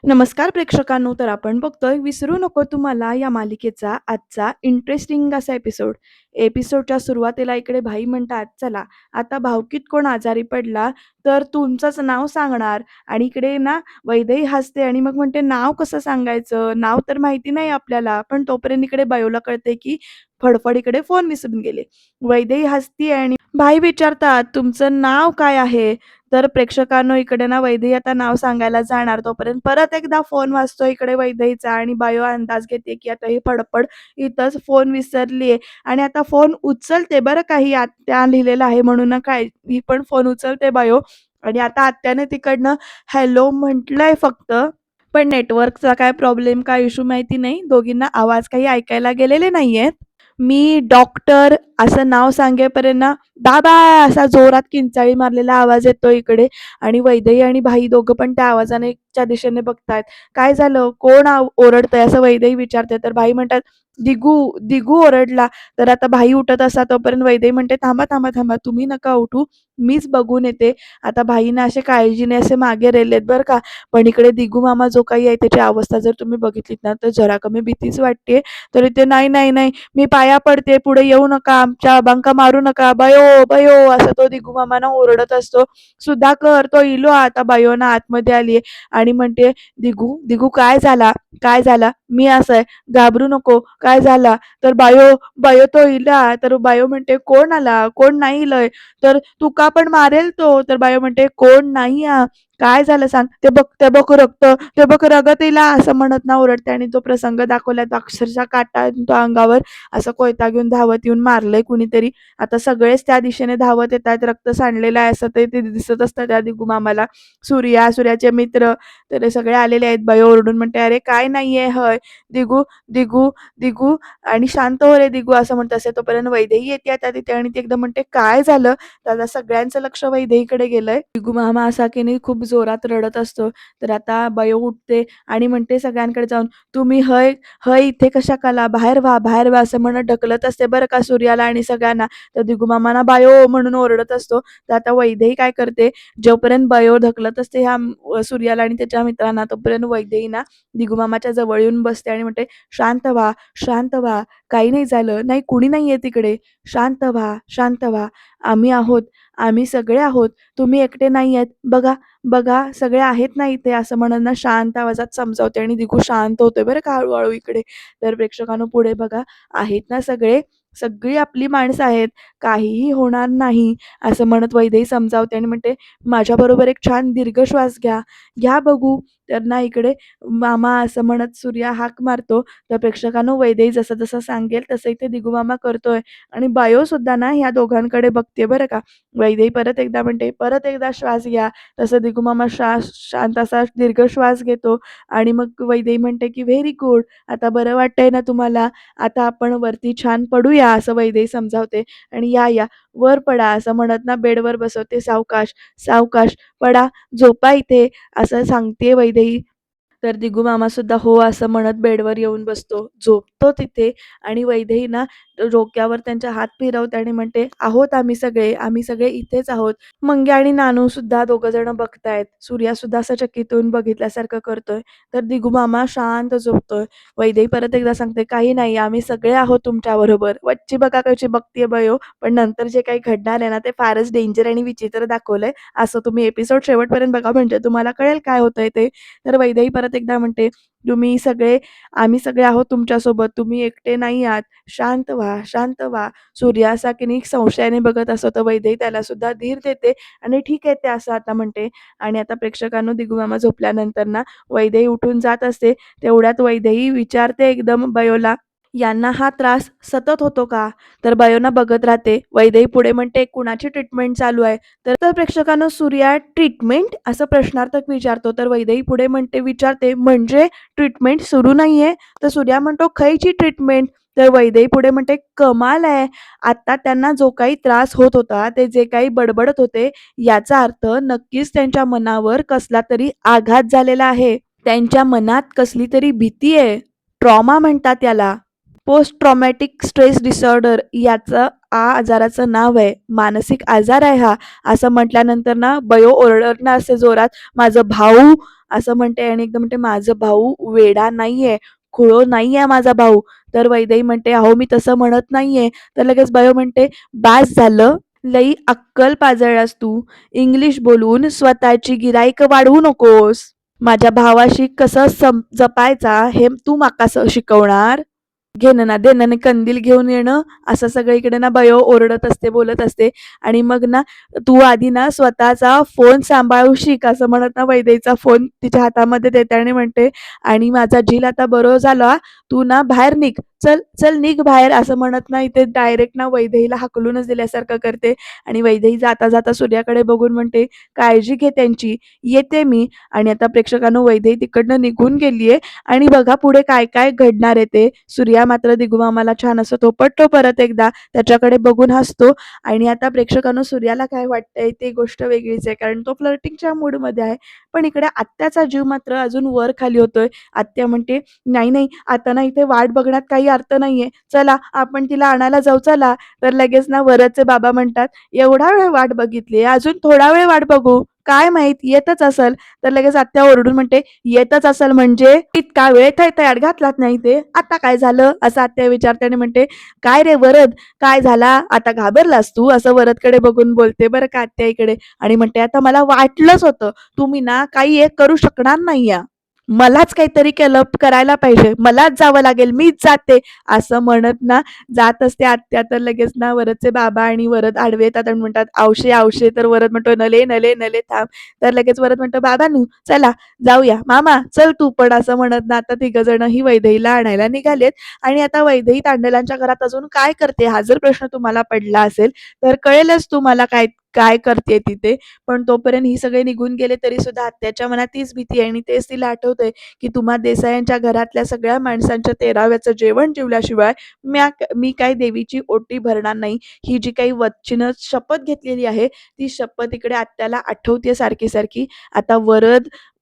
नमस्कार प्रेक्षकांनो, तर आपण बघतोय विसरू नको तुम्हाला या मालिकेचा आजचा इंटरेस्टिंग असा एपिसोडच्या सुरुवातीला इकडे भाई म्हणतात, चला आता भावकीत कोण आजारी पडला तर तुमचंच नाव सांगणार. आणि इकडे ना वैदेही हसते आणि मग म्हणते, नाव कसं सांगायचं, नाव तर माहिती नाही आपल्याला. पण तोपर्यंत इकडे बायोला कळते की फडफड इकडे फोन विसरून गेले. वैदेही हसती आणि भाई विचारतात, तुमचं नाव काय आहे? तर प्रेक्षकांनो, इकडे ना वैदेही आता नाव सांगायला जाणार तोपर्यंत परत एकदा फोन वाजतो इकडे वैदेहीचा आणि बायो अंदाज घेते की आता ही फडफड इथंच फोन विसरलीये. आणि आता फोन उचलते बरं का, ही आत्या लिहिलेलं आहे म्हणून ना काय, ही पण फोन उचलते बायो. आणि आता आत्याने तिकडनं हॅलो म्हटलंय फक्त, पण नेटवर्कचा काय प्रॉब्लेम, काय इश्यू माहिती नाही. दोघींना आवाज काही ऐकायला गेलेले नाहीयेत. मी डॉक्टर असं नाव सांगेपर्यंत ना, बाबा असा जोरात किंचाळी मारलेला आवाज येतो इकडे. आणि वैदेही आणि भाई दोघं पण त्या आवाजाने च्या दिशेने बघतायत. काय झालं, कोण ओरडतंय असं वैदेही विचारते. तर भाई म्हणतात, दिगू दिगू ओरडला. तर आता भाई उठत असता तोपर्यंत वैदेही म्हणते, थांबा थांबा थांबा, तुम्ही नका उठू, मीच बघून येते. आता भाईना असे काळजीने असे मागे रेलेत बरं का. पण इकडे दिगू मामा जो काही आहे त्याची अवस्था जर तुम्ही बघितलीत ना, तर जरा कमी भीतीच वाटते. तर ते नाही नाही नाही, मी पाया पडते, पुढे येऊ नका, आमच्या बंका मारू नका, बयो बयो असं तो दिगू मामाना ओरडत असतो. सुधाकर तो इलो. आता बयोना आतमध्ये आलीये आणि म्हणते, दिगू दिगू काय झाला, काय झाला, मी असं आहे, घाबरू नको, काय झाला. तर बायो बायो तो इला. तर बायो म्हणते, कोण आला, कोण नाही इलय. तर तुका पण मारेल तो. तर बायो म्हणते, कोण नाही काय झालं सांग, ते बघ रक्त, ते बघ रगत इला असं म्हणत ना ओरडते. आणि तो प्रसंग दाखवला तो अक्षरशः काटा तो अंगावर, असं कोयता घेऊन धावत येऊन मारलंय कुणीतरी. आता सगळेच त्या दिशेने धावत येतात, रक्त सांडलेलं आहे असं ते दिसत असतं त्या दिगू मामाला. सूर्याचे मित्र तर हे सगळे आलेले आहेत. बाई ओरडून म्हणते, अरे काय नाहीये हय, दिगू दिगू दिगू, आणि शांत हो रे दिगू असं म्हणत असते. तोपर्यंत वैदेही येते आता तिथे आणि ती एकदम म्हणते, काय झालं. त्याला सगळ्यांचं लक्ष वैदेहीकडे गेलंय. दिगू मामा असा की नाही खूप जोरात रडत असतो. तर आता बयो उठते आणि म्हणते सगळ्यांकडे जाऊन, तुम्ही हय हय इथे कशा काला, बाहेर व्हा असं म्हणत ढकलत असते बरं का सूर्याला आणि सगळ्यांना. तर दिगूमामाना बायो म्हणून ओरडत असतो. तर आता वैदेही काय करते, जोपर्यंत बायो ढकलत असते ह्या सूर्याला आणि त्याच्या मित्रांना, तोपर्यंत वैदेही ना दिगूमामाच्या जवळ येऊन बसते आणि म्हणते, शांत व्हा, शांत व्हा, काही नाही झालं, नाही कुणी नाहीये तिकडे, शांत व्हा, शांत व्हा, आम्ही आहोत, आम्ही सगळे आहोत, तुम्ही एकटे नाही आहेत, बघा बघा सगळे आहेत ना इथे असं म्हणत ना शांत आवाजात समजावते. आणि दिगू शांत होतोय बरं का हळूहळू इकडे. तर प्रेक्षकांनो पुढे बघा, आहेत ना सगळे, सगळी आपली माणसं आहेत, काहीही होणार नाही असं म्हणत वैदेही समजावते आणि म्हणते, माझ्याबरोबर एक छान दीर्घ श्वास घ्या, घ्या बघू. तर ना इकडे मामा असं म्हणत सूर्या हाक मारतो. तर प्रेक्षकांनो वैदेही जसं जसं सांगेल तसं इथे दिगू मामा करतोय. आणि बायो सुद्धा ना ह्या दोघांकडे बघते बरं का. वैदेही परत एकदा म्हणते, परत एकदा श्वास घ्या. तसं दिगू मामा शांत असा दीर्घ श्वास घेतो. आणि मग वैदेही म्हणते की व्हेरी गुड, आता बरं वाटतंय ना तुम्हाला, आता आपण वरती छान पडूया असं वैदेही समजावते. आणि या या वर पडा असं म्हणत ना बेडवर बसवते. सावकाश सावकाश पडा, झोपा इथे असं सांगते वैदेही. तर दिगू मामा सुद्धा हो असं म्हणत बेडवर येऊन बसतो, झोपतो तिथे. आणि वैदेही ना डोक्यावर त्यांच्या हात फिरवते आणि म्हणते, आहोत आम्ही सगळे इथेच आहोत. मंग्या आणि नानू सुद्धा दोघं जण बघतायत. सूर्या सुद्धा असं चकित होऊन बघितल्यासारखं करतोय. तर दिगू मामा शांत झोपतोय. वैदेही परत एकदा सांगते, काही नाही, आम्ही सगळे आहोत तुमच्याबरोबर. वच्ची बघा कशी बघतीये बयो. पण नंतर जे काही घडणार आहे ना ते फारच डेंजर आणि विचित्र दाखवलंय. असं तुम्ही एपिसोड शेवटपर्यंत बघा, म्हणजे तुम्हाला कळेल काय होतंय ते. तर वैदेही परत एकदा म्हणते, तुम्ही सगळे, आम्ही सगळे आहोत तुमच्यासोबत, तुम्ही एकटे नाही आहात, शांत व्हा, शांत व्हा. सूर्या असा की नाही संशयाने बघत असतो. तर वैदेही त्याला सुद्धा धीर देते आणि ठीक आहे ते असं आता म्हणते. आणि आता प्रेक्षकांनो दिगूमामा झोपल्यानंतर ना वैदेही उठून जात असते. तेवढ्यात वैदेही विचारते एकदम बयोला, यांना हा त्रास सतत होतो का? तर बयोना बघत राहते. वैदेही पुढे म्हणते, कुणाची ट्रीटमेंट चालू आहे? तर तर प्रेक्षकांनो सूर्या ट्रीटमेंट असं प्रश्नार्थक विचारतो. तर वैदेही पुढे विचारते, म्हणजे ट्रीटमेंट सुरू नाहीये? तर सूर्या म्हणतो, खयची ट्रीटमेंट? तर वैदेही पुढे म्हणते, कमाल आहे, आता त्यांना जो काही त्रास होत होता, ते जे काही बडबडत होते, याचा अर्थ नक्कीच त्यांच्या मनावर कसला तरी आघात झालेला आहे. त्यांच्या मनात कसली तरी भीती आहे, ट्रॉमा म्हणतात याला. पोस्ट ट्रॉमॅटिक स्ट्रेस डिसऑर्डर याचं आजाराचं नाव आहे. मानसिक आजार आहे हा, असं म्हटल्यानंतर ना बयो ओरडणार असते जोरात, "माझं भाऊ" असं म्हणते आणि एकदम म्हणते, "माझं भाऊ वेडा नाहीये, खुळो नाहीये माझा भाऊ." तर वैदेही म्हणते, "अहो मी तसं म्हणत नाहीये." तर लगेच बयो म्हणते, "बास झालं. लई अक्कल पाजळलास तू. इंग्लिश बोलून स्वतःची गिराईक वाढवू नकोस. माझ्या भावाशी कसं जपायचा हे तू माका शिकवणार?" घेणं ना देणं आणि कंदील घेऊन येणं असं सगळीकडे ना बयो ओरडत असते, बोलत असते. आणि मग ना तू आधी ना स्वतःचा फोन सांभाळू शिक, असं म्हणत ना वैदेहीचा फोन तिच्या हातामध्ये देते आणि म्हणते, "आणि माझा झील आता बरं झाला, तू ना बाहेर निघ, चल चल निघ बाहेर," असं म्हणत ना इथे डायरेक्ट ना वैदेहीला हाकलूनच दिल्यासारखं करते. आणि वैदेही जाता जाता सूर्याकडे बघून म्हणते, "काळजी घे त्यांची, येते मी." आणि आता प्रेक्षकांनो वैदेही तिकडनं निघून गेलीये आणि बघा पुढे काय काय घडणार आहे ते. सूर्या मात्र दिगुमामाला छान असं थोपटतो परत एकदा, त्याच्याकडे बघून हसतो. आणि आता प्रेक्षकांनो सूर्याला काय वाटतंय ती गोष्ट वेगळीच आहे, कारण तो फ्लर्टिंगच्या मूडमध्ये आहे. पण इकडे आत्याचा जीव मात्र अजून वर खाली होतोय. आत्या म्हणते, "नाही, नाही, आता ना इथे वाट बघण्यात काही अर्थ नाहीये. चला आपण तिला आणायला जाऊ चला." तर लगेच ना वरदचे बाबा म्हणतात, "एवढा वेळ वाट बघितली, अजून थोडा वेळ वाट बघू. काय माहीत येतच असेल." तर लगेच आत्या ओरडून म्हणते, "येतच असेल म्हणजे? इतका वेळ थैथयात घातलात नाही ते, आता काय झालं?" असं आत्या विचारते आणि म्हणते, "काय रे वरद, काय झाला? आता घाबरलास तू?" असं वरदकडे बघून बोलते बरं का आत्या इकडे. आणि म्हणते, "आता मला वाटलंच होतं, तुम्ही ना काही एक करू शकणार नाहीये. मलाच काहीतरी करायला पाहिजे. मलाच जावं लागेल. मीच जाते." असं म्हणत ना जात असते आत्या. तर लगेच ना वरदचे बाबा आणि वरद आडवे येतात आणि म्हणतात, "आवशे, आवशे." तर वरद म्हणतो, "नले, नले, नले थांब." तर लगेच वरद म्हणतो, "बाबांनो चला जाऊया. मामा चल तू पण." असं म्हणत ना आता तिघजण ही वैदेहीला आणायला निघालेत. आणि आता वैदेही तांडलांच्या घरात अजून काय करते हा जर प्रश्न तुम्हाला पडला असेल, तर कळेलच तुम्हाला काय काय करते तिथे. पण तोपर्यंत ही सगळे निघून गेले तरी सुद्धा आत्याच्या मनात तीच भीती आहे आणि तेच तिला आठवतंय, की तुम्हा देसायांच्या घरातल्या सगळ्या माणसांच्या 13व्याचं जेवण जेवल्याशिवाय मी काय देवीची ओटी भरणार नाही. ही जी काही वचनं शपथ घेतलेली आहे, ती शपथ इकडे आत्याला आठवते सारखी-सारखी. आता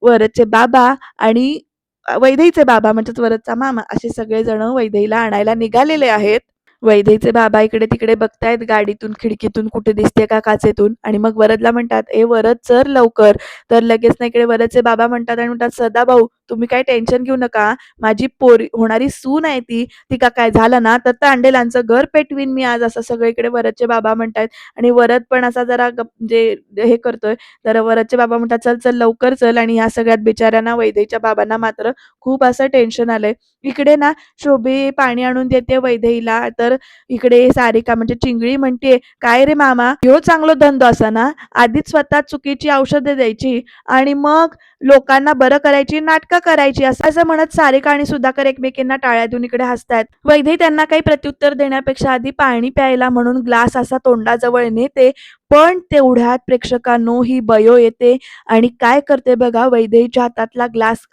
वरदचे बाबा आणि वैदेहीचे बाबा म्हणजेच वरदचा मामा असे सगळेजण वैदेहीला आणायला निघालेले आहेत. वैदेहीचे बाबा इकडे-तिकडे बघतायत गाडीतून, खिडकीतून कुठे दिसते का काचेतून. आणि मग वरदला म्हणतात, "ए वरद चल लवकर." तर लगेच ना इकडे वरदचे बाबा म्हणतात आणि म्हणतात, "सदाभाऊ तुम्ही काही टेन्शन घेऊ नका. माझी पोरी होणारी सून आहे ती. ती का काय झालं ना तर तांडेलांचं घर पेटवीन मी आज." असं सगळं इकडे वरदचे बाबा म्हणतायत. आणि वरद पण असा जरा म्हणजे हे करतोय. तर वरदचे बाबा म्हणतात, "चल, चल लवकर चल." आणि ह्या सगळ्यात बिचाऱ्यांना वैदेहीच्या बाबांना मात्र खूप असं टेन्शन आलंय. इकडे ना शोभे पाणी आणून देते वैदेहीला. तर इकडे सारिका म्हणजे चिंगळी म्हणते, "काय रे मामा, ह्यो चांगला धंदो असा ना? आधीच स्वतः चुकीची औषधं द्यायची आणि मग लोकांना बरं करायची नाटकं करायची." असं असं म्हणत सारिका आणि सुधाकर एकमेकींना टाळ्या देऊन इकडे हसतायत. वैदेही त्यांना काही प्रत्युत्तर देण्यापेक्षा आधी पाणी प्यायला म्हणून ग्लास असा तोंडाजवळ नेते. पण तेवढ्यात प्रेक्षकांनो ही बयो येते आणि काय करते बघा, वैदेहीच्या हातातला ग्लास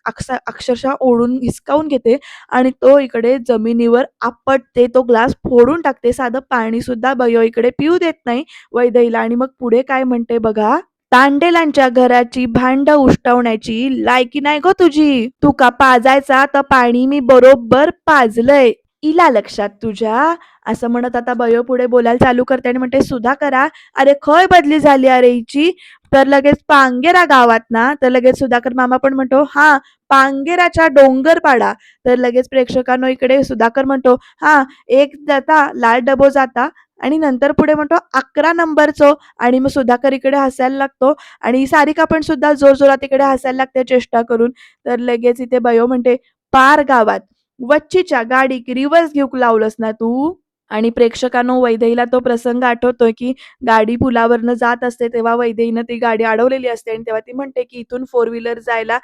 अक्षरशः ओढून हिसकावून घेते आणि तो इकडे जमिनीवर आपटते. तो ग्लास फोडून टाकते. साधं पाणी सुद्धा बयो इकडे पिऊ देत नाही वैदेहीला. आणि मग पुढे काय म्हणते बघा, "तांडेलांच्या घराची भांड उष्टवण्याची लायकी नाही गो तुझी. तू का पाजायचा तर पाणी मी बरोबर पाजलंय. इला लक्षात तुझ्या." असं म्हणत आता बयो पुढे बोलायला चालू करते आणि म्हणते, "सुधाकरा, अरे खय बदली झाली अरे हिची." तर लगेच "पांगेरा गावात ना?" तर लगेच सुधाकर मामा पण म्हणतो, "हा, पांगेराच्या डोंगरपाडा." तर लगेच प्रेक्षकांनो इकडे सुधाकर म्हणतो, "हा, एक जाता लाल डबो जाता." आणि नंतर पुढे म्हणतो, "11 नंबरचो." आणि मग सुधाकर इकडे हसायला लागतो आणि सारिका पण सुद्धा जोरजोरात इकडे हसायला लागते चेष्टा करून. तर लगेच इथे बयो म्हणते, "पार गावात वच्चीच्या गाडीक रिवर्स घेऊक लावलंस ना तू?" आणि प्रेक्षकांनो वैदेहीला तो प्रसंग आठवतोय, की गाडी पुलावरनं जात असते तेव्हा वैदेहीनं ती गाडी अडवलेली असते आणि तेव्हा ती म्हणते, की इथून फोर व्हीलर जायला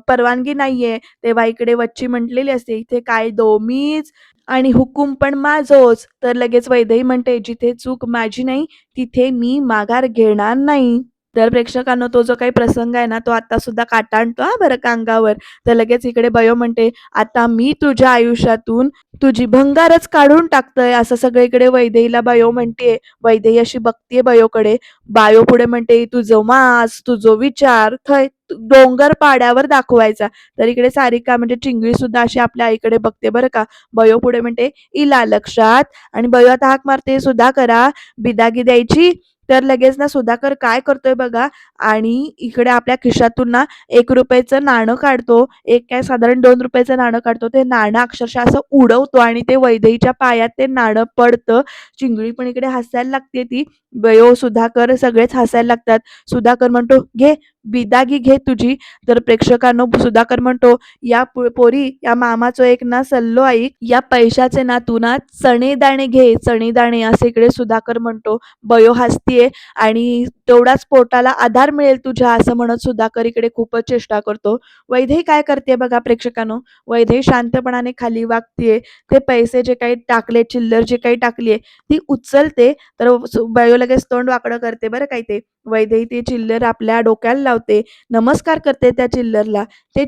परवानगी नाहीये. तेव्हा इकडे वच्ची म्हटलेली असते, "इथे कायदो मीच आणि हुकूम पण माझोच." तर लगेच वैदेही म्हणते, "जिथे चूक माझी नाही, तिथे मी माघार घेणार नाही." तर प्रेक्षकांनो तो जो काही प्रसंग आहे ना, तो आता सुद्धा काटा आणतो हां बरं का अंगावर. तर लगेच इकडे बयो म्हणते, "आता मी तुझ्या आयुष्यातून तुझी भंगारच काढून टाकतोय," असं सगळीकडे वैदेहीला बायो म्हणतीये. वैदेही अशी बघतीये बायोकडे. बायो पुढे म्हणते, "तुझं मांस, तुझं विचार थंय डोंगर पाड्यावर दाखवायचा." तर इकडे सारिका म्हणजे चिंगळी सुद्धा अशी आपल्या आईकडे बघते बरं का. बयो पुढे म्हणते, "इला लक्षात." आणि बयो आता हाक मारते, "सुधाकरा, बिदागी द्यायची?" तर लगेच ना सुधाकर काय करतोय बघा आणि इकडे आपल्या खिशातून ना ₹1 नाणं काढतो. एक काय साधारण ₹2 नाणं काढतो. ते नाणं अक्षरशः असं उडवतो आणि ते वैदेहीच्या पायात ते नाणं पडतं. चिंगळी पण इकडे हसायला लागते ती. बयो, सुधाकर सगळेच हसायला लागतात. सुधाकर म्हणतो, "घे, बिदागी घे तुझी." तर प्रेक्षकांनो सुधाकर म्हणतो, "या पोरी, या मामाचं एक ना सल्लो ऐक. या पैशाचे ना तू ना चणे-दाणे घे, चणे-दाणे." असं इकडे सुधाकर म्हणतो. बयो हसतीये आणि तेवढाच पोटाला आधार मिळेल तुझ्या असं म्हणत सुधाकर इकडे खूपच चेष्टा करतो. वैदेही काय करते बघा प्रेक्षकांनो, वैदेही शांतपणाने खाली वागतीये. ते पैसे जे काही टाकले, चिल्लर जे काही टाकलीये ती उचलते. तर बयो लगेच तोंड वाकडं करते बरं का इथे. वैदेही ती चिल्लर आपल्या डोक्याला लावते. नमस्कार करते त्या चिल्लरला. ते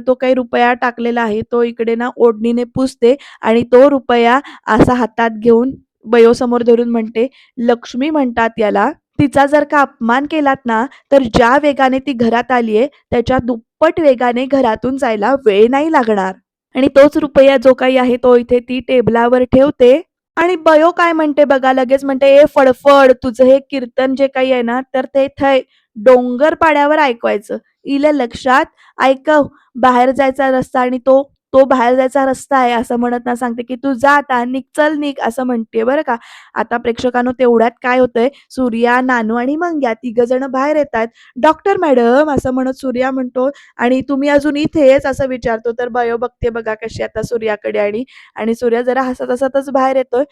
तो काही रुपया टाकलेला आहे तो इकडे ना ओढणीने पुसते आणि तो रुपया असा हातात घेऊन बयोसमोर धरून म्हणते, "लक्ष्मी म्हणतात याला. तिचा जर का अपमान केलात ना, तर ज्या वेगाने ती घरात आलीये, त्याच्या दुप्पट वेगाने घरातून जायला वेळ नाही लागणार." आणि तोच रुपया जो काही आहे, तो इथे ती टेबलावर ठेवते आणि बयो काय म्हणते बघा, लगेच म्हणते, "ए फडफड, तुझं हे कीर्तन जे काही आहे ना, तर ते थंय डोंगर पाड्यावर ऐकवायचं. इले लक्षात, ऐकव, बाहेर जायचा रस्ता आणि तो तो बाहेर जायचा रस्ता आहे," असं म्हणत ना सांगते, की "तू जा आता, निघ, चल निघ," असं म्हणते बरं का. आता प्रेक्षकांनो तेवढ्यात काय होतंय, सूर्या, नानू आणि मंग्या तिघं जण बाहेर येतात. "डॉक्टर मॅडम," असं म्हणत सूर्या म्हणतो, "आणि तुम्ही अजून इथेच?" असं विचारतो. तर बयो बघते बघा कशी आता सूर्याकडे आणि सूर्या जरा हसत-हसतच बाहेर येतोय.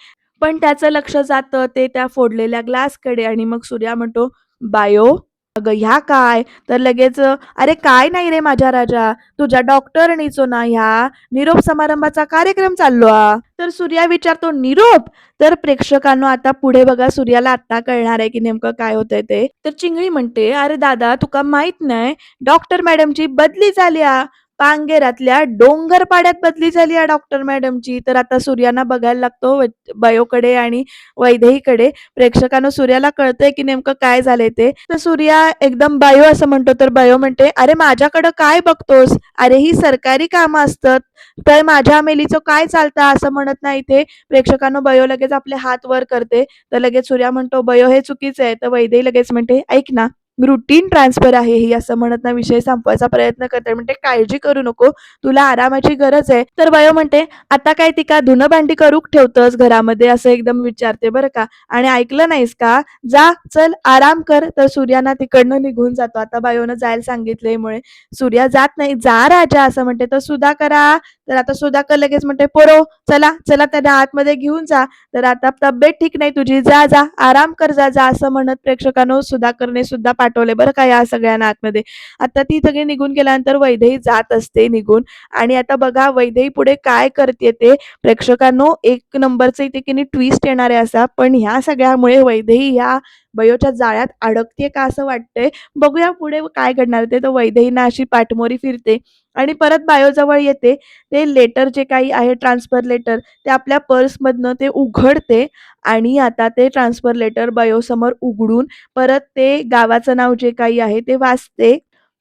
पण त्याचं लक्ष जातं ते त्या फोडलेल्या ग्लासकडे आणि मग सूर्या म्हणतो, "बायो, अगं ह्या काय?" तर लगेच "अरे काय नाही रे माझ्या राजा, तुझ्या डॉक्टरनीचो ना ह्या निरोप समारंभाचा कार्यक्रम चाललो हा." तर सूर्या विचारतो, "निरोप?" तर प्रेक्षकांनो आता पुढे बघा सूर्याला आत्ता कळणार आहे की नेमकं काय होतंय ते. तर चिंगळी म्हणते, "अरे दादा तुका माहित नाही, डॉक्टर मॅडमची बदली झाल्या. पांगेरातल्या डोंगरपाड्यात बदली झाली आहे डॉक्टर मॅडमची." तर आता सूर्याना बघायला लागतो बयोकडे आणि वैदेहीकडे. प्रेक्षकांनो सूर्याला कळतंय की नेमकं काय झालंय ते. तर सूर्या एकदम बायो असं म्हणतो, तर बायो म्हणते, "अरे माझ्याकडं काय बघतोस? अरे ही सरकारी कामं असतात. तर माझ्या मेलीचं काय चालतं?" असं म्हणत नाही ते. प्रेक्षकांनो बयो लगेच आपले हात वर करते. तर लगेच सूर्या म्हणतो, "बयो हे चुकीचं आहे." तर वैदेही लगेच म्हणते, "ऐक ना, रुटीन ट्रान्सफर आहे ही," असं म्हणत ना विषय संपवायचा प्रयत्न करते. म्हणते, "काळजी करू नको, तुला आरामाची गरज आहे." तर बायो म्हणते, "आता काय ती का धुणं भांडी करूक ठेवतंस घरामध्ये?" असं एकदम विचारते बरं का. "आणि ऐकलं नाहीस का? जा, चल आराम कर." तर सूर्या ना तिकडनं निघून जातो. आता बायोनं जायला सांगितल्यामुळे सूर्या जात नाही. "जा राजा," असं म्हणते. तर सुधाकरा, तर आता सुधाकर लगेच म्हणते, "पोरो, चला, चला त्यांना आतमध्ये घेऊन जा. तर आता तब्येत ठीक नाही तुझी, जा, जा, आराम कर जा, जा." असं म्हणत प्रेक्षकांनो सुधाकरने सुद्धा पाठवले बरं का या सगळ्यांना आतमध्ये. आता ती सगळी निघून गेल्यानंतर वैदेही जात असते निघून आणि आता बघा वैदेही पुढे काय करते ते प्रेक्षकांनो एक नंबरचं इथे की नाही ट्विस्ट येणार आहे असा. पण ह्या सगळ्यामुळे वैदेही ह्या बयोच्या जाळ्यात अडकते का असं वाटतंय. बघूया पुढे काय घडणार ते. तर वैदेही ना अशी पाठमोरी फिरते आणि परत बायोजवळ येते. ते लेटर जे काही आहे ट्रान्सफर लेटर ते आपल्या पर्समधनं ते उघडते आणि आता ते ट्रान्सफर लेटर बायोसमोर उघडून परत ते गावाचं नाव जे काही आहे ते वाचते.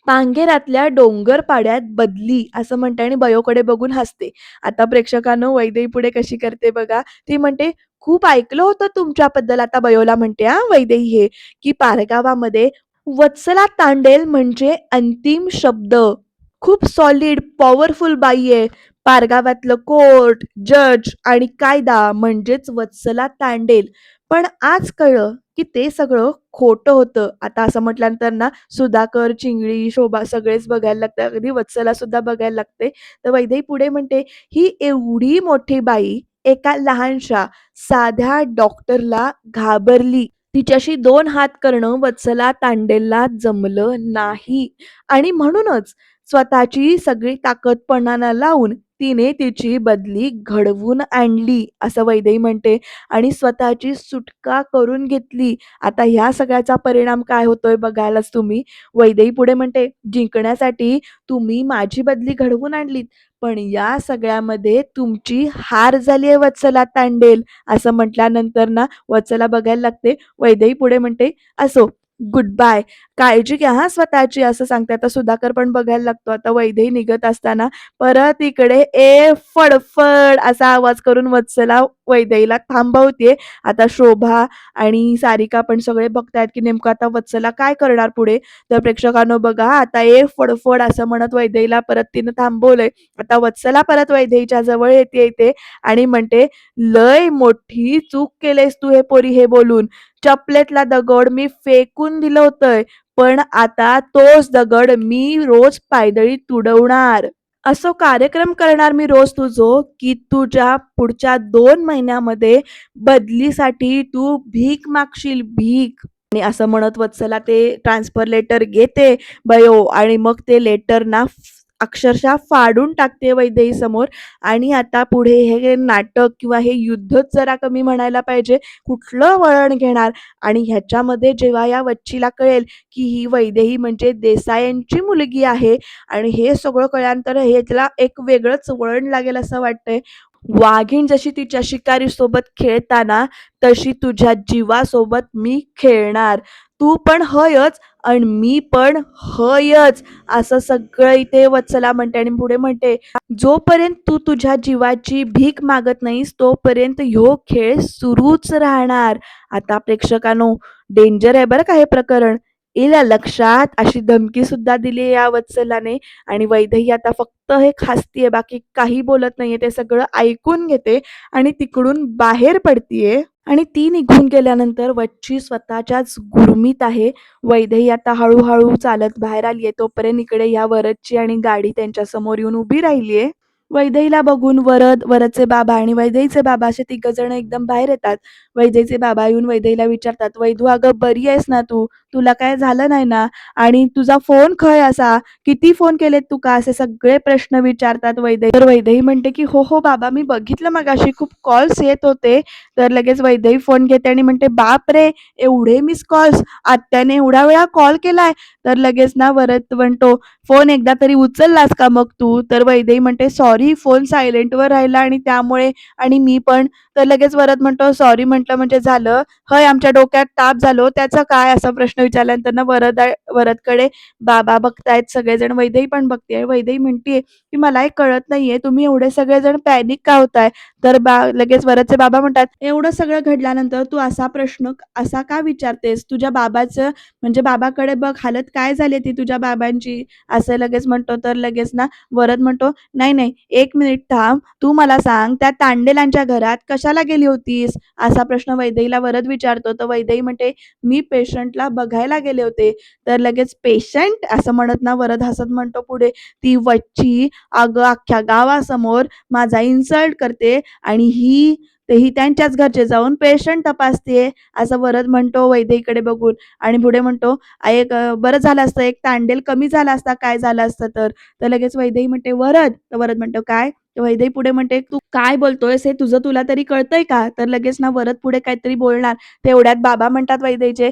"पांघेरातल्या डोंगरपाड्यात बदली" असं म्हणते आणि बयोकडे बघून हसते. आता प्रेक्षकांनो वैदेही पुढे कशी करते बघा. ती म्हणते, "खूप ऐकलं होतं तुमच्याबद्दल." आता बयोला म्हणते हां वैदेही हे, की "पारगावामध्ये वत्सला तांडेल म्हणजे अंतिम शब्द. खूप सॉलिड, पॉवरफुल बाई आहे. पारगावातलं कोर्ट, जज आणि कायदा म्हणजेच वत्सला तांडेल. पण आज कळलं, की ते सगळं खोटं होतं." आता असं म्हटल्यानंतर ना सुधाकर, चिंगळी, शोभा सगळेच बघायला लागतात. अगदी वत्सला सुद्धा बघायला लागते. तर वैदेही पुढे म्हणते, "ही एवढी मोठी बाई एका लहानशा साध्या डॉक्टरला घाबरली. तिच्याशी 2 हात करणं वत्सला तांडेलला जमलं नाही आणि म्हणूनच स्वतःची सगळी ताकद पणाला लावून तिने तिची बदली घडवून आणली असं वैदेही म्हणते आणि स्वतःची सुटका करून घेतली. आता ह्या सगळ्याचा परिणाम काय होतोय बघायलाच तुम्ही. वैदेही पुढे म्हणते, "जिंकण्यासाठी तुम्ही माझी बदली घडवून आणलीत, पण या सगळ्यामध्ये तुमची हार झाली आहे वत्सला तांडेल." असं म्हटल्यानंतर ना वत्सला बघायला लागते. वैदेही पुढे म्हणते, "असो, गुड बाय. काळजी घ्या हां स्वतःची." असं सांगते. आता सुधाकर पण बघायला लागतो. आता वैदेही निघत असताना परत इकडे फडफड असा आवाज करून वत्सला वैदेहीला थांबवते. आता शोभा आणि सारिका पण सगळे बघतायत, की नेमकं आता वत्सला काय करणार पुढे. तर प्रेक्षकांनो बघा आता फडफड असं म्हणत वैदेहीला परत तिनं थांबवलंय. आता वत्सला परत वैदेहीच्या जवळ येते आणि म्हणते, "लय मोठी चूक केलेस तू हे पोरी हे बोलून. चपलेतला दगड मी फेकून दिलं होतं, पण आता तोच दगड मी रोज पायदळी तुडवणार. असो कार्यक्रम करणार मी रोज तुझो, की तुझ्या पुढच्या 2 महिन्यामध्ये बदलीसाठी तू भीक मागशील भीक." आणि असं म्हणत वत्सला ते ट्रान्सफर लेटर घेते बयो आणि मग ते लेटर ना अक्षरशः फाडून टाकते वैदेही समोर. आणि आता पुढे हे नाटक किंवा हे युद्धच जरा कमी म्हणायला पाहिजे. कुठलं वळण घेणार आणि ह्याच्यामध्ये जेव्हा या वच्चीला कळेल, की ही वैदेही म्हणजे देसायांची मुलगी आहे आणि हे सगळं कळल्यानंतर ह्याला एक वेगळंच वळण लागेल असं वाटतंय. वाघीण जशी तिच्या शिकारीसोबत खेळताना तशी तुझ्या जीवासोबत मी खेळणार. तू पण हयच आणि मी पण हयच. असं सगळं इथे वत्सला म्हणते आणि पुढे म्हणते, "जोपर्यंत तू तुझ्या जीवाची भीक मागत नाहीस, तोपर्यंत ह्यो खेळ सुरूच राहणार." आता प्रेक्षकांनो डेंजर आहे बरं का हे प्रकरण. येईल लक्षात अशी धमकी सुद्धा दिली आहे या वत्सलाने. आणि वैदेही आता फक्त हे हसतीये, बाकी काही बोलत नाहीये. ते सगळं ऐकून घेते आणि तिकडून बाहेर पडतीये. आणि ती निघून गेल्यानंतर वच्ची स्वतःच्याच गुरमीत आहे. वैदेही आता हळू चालत बाहेर आलीये. तोपर्यंत इकडे या वरदची आणि गाडी त्यांच्या समोर येऊन उभी राहिलीये. वैदेहीला बघून वरदचे बाबा आणि वैदेहीचे बाबा असे तिघजण एकदम बाहेर येतात. वैदेहीचे बाबा येऊन वैदेहीला विचारतात, "वैदू अगं बरी आहेस ना तू? तुला काय झालं नाही ना? आणि तुझा फोन खय असा? किती फोन केलेत तू का?" असे सगळे प्रश्न विचारतात वैदेही. तर वैदेही म्हणते, की "हो, हो बाबा मी बघितलं मगाशी खूप कॉल्स येत होते." तर लगेच वैदेही फोन घेते आणि म्हणते, "बापरे! एवढे मिस कॉल्स? आत्याने एवढ्या वेळा कॉल केलाय?" तर लगेच ना वरद म्हणतो, "फोन एकदा तरी उचललास का मग तू?" तर वैदेही म्हणते, "सॉरी फोन सायलेंटवर राहिला आणि त्यामुळे आणि मी पण." तर लगेच वरद म्हणतो, "सॉरी म्हटलं म्हणजे झालं? हय आमच्या डोक्यात ताप झालो त्याचा काय?" असा प्रश्न विचारल्यानंतर ना वरदकडे बाबा बघतायत सगळेजण. वैदेही पण बघतेय. वैदेही म्हणतीये, की "मला हे कळत नाहीये तुम्ही एवढे सगळेजण पॅनिक का होताय?" तर लगेच वरदचे बाबा म्हणतात, "एवढं सगळं घडल्यानंतर तू असा प्रश्न असा का विचारतेस? तुझ्या बाबाचं म्हणजे बाबाकडे बघ हालत काय झाली ती तुझ्या बाबांची." असं लगेच म्हणतो. तर लगेच ना वरद म्हणतो, "नाही, नाही, 1 मिनिट थांब. तू मला सांग त्या तांडेलांच्या घरात कशाला गेली होतीस?" असा प्रश्न वैदेहीला वरद विचारतो. तर वैदेही म्हणते, "मी पेशंटला बघायला गेले होते." तर लगेच पेशंट असं म्हणत ना वरद हसत म्हणतो पुढे, "ती वच्ची अगं अख्ख्या गावासमोर माझा इन्सल्ट करते आणि तेही त्यांच्याच घरचे जाऊन पेशंट तपासते." असं वरद म्हणतो वैदेहीकडे बघून आणि पुढे म्हणतो, एक बरं झालं असतं, एक तांडेल कमी झाला असता काय झालं असतं तर." तर लगेच वैदेही म्हणते, "वरद." तर वरद म्हणतो, "काय?" तर वैदेही पुढे म्हणते, "तू काय बोलतोयस हे तुझं तुला तरी कळतंय का?" तर लगेच ना वरद पुढे काहीतरी बोलणार. तेवढ्यात बाबा म्हणतात वैदेहीचे,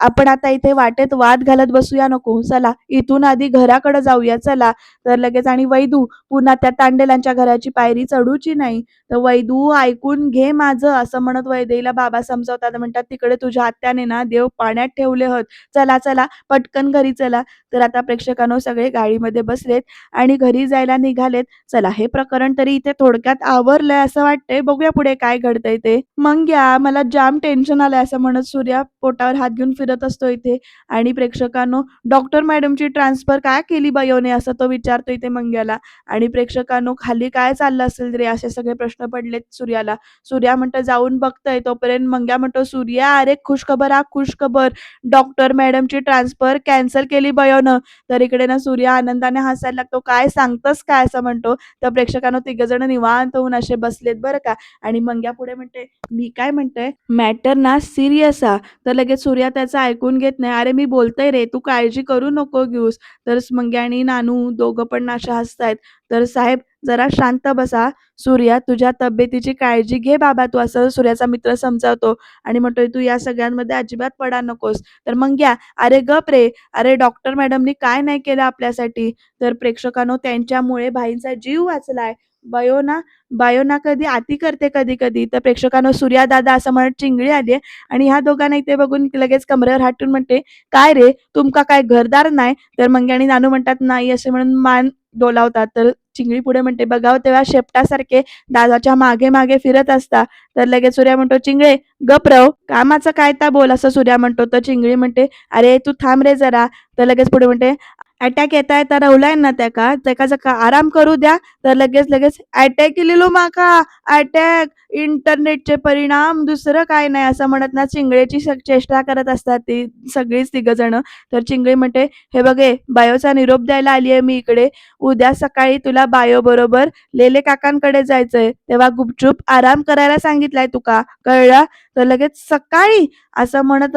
आपण आता इथे वाटेत वाद घालत बसूया नको. चला इथून आधी घराकडे जाऊया चला." तर लगेच आणि वैदू पुन्हा त्या तांडेलांच्या घराची पायरी चढूची नाही. तर "वैदू ऐकून घे माझं." असं म्हणत वैदेहीला बाबा समजावतात. म्हणतात, "तिकडे तुझ्या आत्याने ना देव पाण्यात ठेवले होत. चला, चला पटकन घरी चला." तर आता प्रेक्षकांनो सगळे गाडीमध्ये बसलेत आणि घरी जायला निघालेत. चला हे प्रकरण तरी इथे थोडक्यात आवरलंय असं वाटतंय. बघूया पुढे काय घडतंय ते. "मंग्या मला जाम टेन्शन आलंय." असं म्हणत सूर्या पोटावर हात घेऊन फिरत असतो इथे. आणि प्रेक्षकांनो डॉक्टर मॅडमची ट्रान्सफर का केली बयोने असं तो विचारतो इथे मंग्याला. आणि प्रेक्षकांनो खाली काय चाललं असेल रे असे सगळे प्रश्न पडलेत सूर्याला. सूर्या म्हणतो जाऊन बघतोय तोपर्यंत मंग्या म्हणतो, "सूर्या अरे खुशखबर हा खुशखबर. डॉक्टर मॅडमची ट्रान्सफर कॅन्सल केली बयोनं." तर इकडे ना सूर्या आनंदाने हसायला लागतो. "काय सांगतोस काय?" असं म्हणतो. तर प्रेक्षकांनो तिघजण निवांत होऊन असे बसलेत बरं का. आणि मंग्या पुढे म्हणते, "मी काय म्हणतोय मॅटर ना सीरियस हा." तर लगेच सूर्या त्याचं ऐकून घेत नाही. "अरे मी बोलतोय रे तू काळजी करू नको घेऊस." तर मंग्या आणि नानू दोघं पण अशा हसतायत. तर "साहेब जरा शांत बसा. सूर्या, तुझ्या तब्येतीची काळजी घे बाबा तू, असं सूर्याचा मित्र समजावतो आणि म्हणतोय, "तू या सगळ्यांमध्ये अजिबात पडायला नकोस." तर मग घ्या, "अरे गप रे! अरे डॉक्टर मॅडमनी काय नाही केलं आपल्यासाठी?" तर प्रेक्षकांनो, त्यांच्यामुळे भाईंचा जीव वाचलाय. बायो ना बायो ना कधी अति करते कधी-कधी. तर प्रेक्षकांनो, सूर्या दादा असं म्हणत चिंगळी आली आहे आणि ह्या दोघांना इथे बघून लगेच कमरेवर हात ठेवून म्हणते, "काय रे, तुमका काय घरदार नाही?" तर मंग्या आणि नानू म्हणतात, "नाही," असे म्हणून मान डोलावतात. तर चिंगळी पुढे म्हणते, "बघावं तेव्हा शेपटासारखे दादाच्या मागे-मागे फिरत असता." तर लगेच सूर्या म्हणतो, "चिंगळे गप रव, कामाचं काय ता बोल," असं सूर्या म्हणतो. तर चिंगळी म्हणते, "अरे तू थांब रे जरा." तर लगेच पुढे म्हणते, "अटॅक येता येता रवलाय ना त्याका, त्याका जका आराम करू द्या." तर लगेच "अटॅक इलेलो माका, अटॅक, इंटरनेटचे परिणाम, दुसरं काय नाही." असं म्हणत ना चिंगळीची चेष्टा करत असतात ती सगळीच तिघंजणं. तर चिंगळी म्हणते, "हे बघ बायोचा निरोप द्यायला आली आहे मी इकडे. उद्या सकाळी तुला बायो बरोबर लेले काकांकडे जायचंय. तेव्हा गुपचूप आराम करायला सांगितलाय तुका, कळलं?" तर लगेच "सकाळी?" असं म्हणत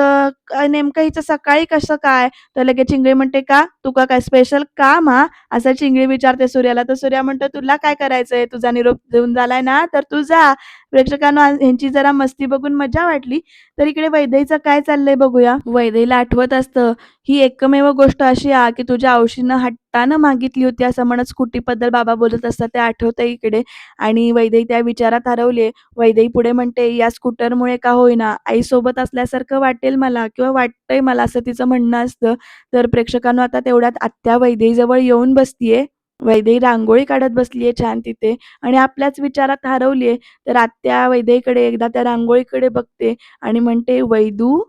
नेमकं हिचं सकाळी कसं काय? तर लगेच चिंगळी म्हणते, "का? तुका काय स्पेशल काम हां?" असं चिंगळी विचारते सूर्याला. तर सूर्या म्हणतो, "तुला काय करायचंय? तुझा निरोप देऊन झालाय ना, तर तू जा." प्रेक्षकांनो, आज ह्यांची जरा मस्ती बघून मजा वाटली. तर इकडे वैदेहीचं काय चाललंय बघूया. वैदेहीला आठवत असतं, ही एकमेव गोष्ट अशी आहे, की तुझ्या औषधीनं हट्टानं मागितली होती, असं म्हणत स्कूटीबद्दल बाबा बोलत असतात, ते आठवतंय इकडे. आणि वैदेही त्या विचारात हरवली. वैदेही पुढे म्हणते, "या स्कूटरमुळे का होईना आईसोबत असल्यासारखं वाटेल मला किंवा वाटतंय मला," असं तिचं म्हणणं असतं. तर प्रेक्षकांनो, आता तेवढ्यात आत्या वैदेहीजवळ येऊन बसतीये. वैदेही रांगोळी काढत बसलीये छान तिथे आणि आपल्याच विचारात हरवलीये. तर आत्या वैदेहीकडे एकदा त्या रांगोळीकडे बघते आणि म्हणते, "वैदू,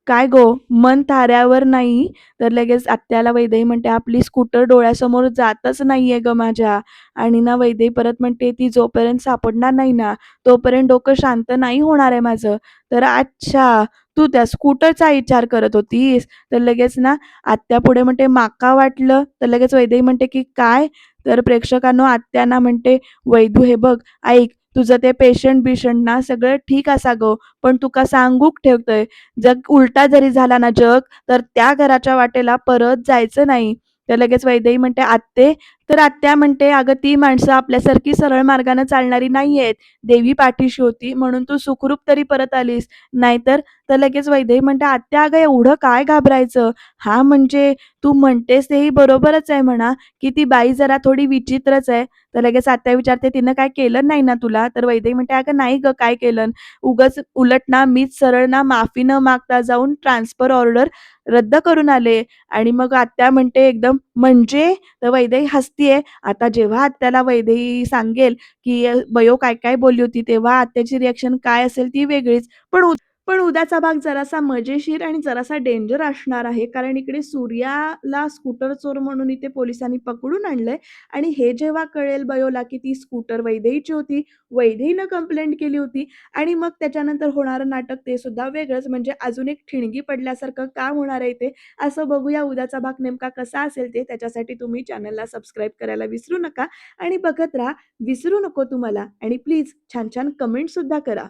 काय गो, मन ताऱ्यावर नाही?" तर लगेच आत्याला वैदेही म्हणते, "आपली स्कूटर डोळ्यासमोर जातच नाहीये गं माझ्या." आणि ना वैदेही परत म्हणते, "ती जोपर्यंत सापडणार नाही ना, तोपर्यंत डोकं शांत नाही होणार आहे माझं." तर "अच्छा, तू त्या स्कूटरचा विचार करत होतीस?" तर लगेच ना आत्या पुढे म्हणते, "माका वाटलं." तर लगेच वैदेही म्हणते, की "काय?" तर प्रेक्षकांनो, आत्या म्हणते, "वैदू हे बघ, ऐक, तुझं ते पेशंट-बिशंट ना सगळं ठीक असा गं, पण तुका सांगूक ठेवतंय, जग उलटा जरी झाला ना जग, तर त्या घराच्या वाटेला परत जायचं नाही." तर लगेच वैदेही म्हणते, "आत्ते." तर आत्या म्हणते, "अगं ती माणसं आपल्यासारखी सरळ मार्गाने चालणारी नाहीयेत. देवी पाठीशी होती म्हणून तू सुखरूप तरी परत आलीस. नाहीतर." तर लगेच वैदेही म्हणते, "आत्या अगं एवढं काय घाबरायचं? हां, म्हणजे तू म्हणतेस तेही बरोबरच आहे म्हणा, की ती बाई जरा थोडी विचित्रच आहे." तर लगेच आत्या विचारते, "तिनं काय केलं नाही ना तुला?" तर वैदेही म्हणते, "अगं नाही गं, काय केलं? उगाच उलट ना मीच सरळ ना माफी न मागता जाऊन ट्रान्सफर ऑर्डर रद्द करून आले." आणि मग आत्या म्हणते एकदम, "म्हणजे?" तर वैदेही हसतीये. आता जेव्हा आत्याला वैदेही सांगेल, की बयो काय-काय बोलली होती, तेव्हा आत्याची रिएक्शन काय असेल ती वेगळीच. पण उद्याचा भाग जरासा मजेशीर आणि जरासा डेंजर असणार आहे. कारण इकडे सूर्याला स्कूटर चोर म्हणून इथे पोलिसांनी पकडून आणलंय आणि हे जेव्हा कळेल बयोला, की ती स्कूटर वैदेहीची होती, वैदेहीनं कंप्लेंट केली होती आणि मग त्याच्यानंतर होणारं नाटक ते सुद्धा वेगळंच. म्हणजे अजून एक ठिणगी पडल्यासारखं काम होणार आहे इथे. असं बघूया उद्याचा भाग नेमका कसा असेल ते. त्याच्यासाठी तुम्ही चॅनलला सबस्क्राईब करायला विसरू नका आणि बघत राहा. विसरू नको तू मला आणि प्लीज छान-छान कमेंटसुद्धा करा.